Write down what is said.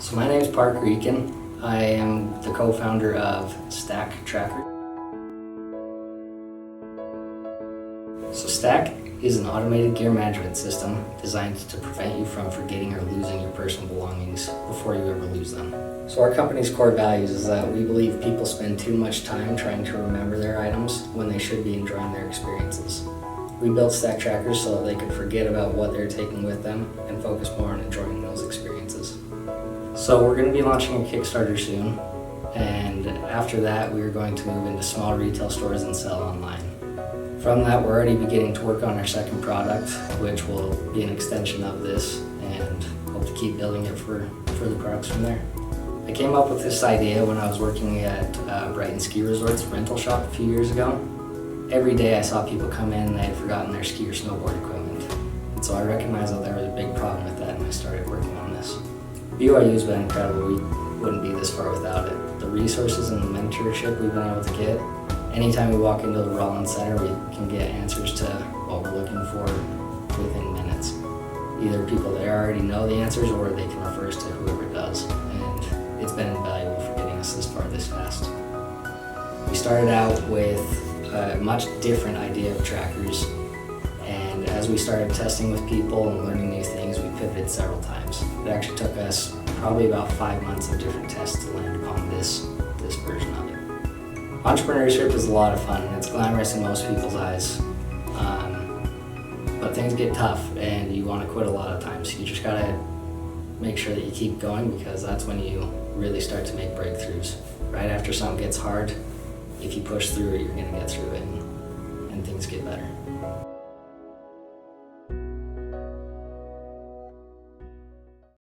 So my name is Parker Eakin. I am the co-founder of STACK Tracker. So STACK is an automated gear management system designed to prevent you from forgetting or losing your personal belongings before you ever lose them. So our company's core values is that we believe people spend too much time trying to remember their items when they should be enjoying their experiences. We built STACK Trackers so that they could forget about what they're taking with them and focus more on enjoying those experiences. So we're going to be launching a Kickstarter soon, and after that we're going to move into small retail stores and sell online. From that, we're already beginning to work on our second product, which will be an extension of this, and hope to keep building it for further products from there. I came up with this idea when I was working at Brighton Ski Resort's rental shop a few years ago. Every day I saw people come in and they had forgotten their ski or snowboard equipment. And so I recognized that there was a big problem with that, and I started working on this. BYU has been incredible. We wouldn't be this far without it. The resources and the mentorship we've been able to get. Anytime we walk into the Rollins Center, we can get answers to what we're looking for within minutes. Either people that already know the answers, or they can refer us to whoever does. And it's been invaluable for getting us this far this fast. We started out with a much different idea of trackers, and as we started testing with people and learning new things, we pivoted several times. It actually took us probably about 5 months of different tests to land upon this version of it. Entrepreneurship is a lot of fun, and it's glamorous in most people's eyes, but things get tough and you want to quit a lot of times. You just gotta make sure that you keep going, because that's when you really start to make breakthroughs. Right after something gets hard, if you push through it, you're gonna get through it, and things get better.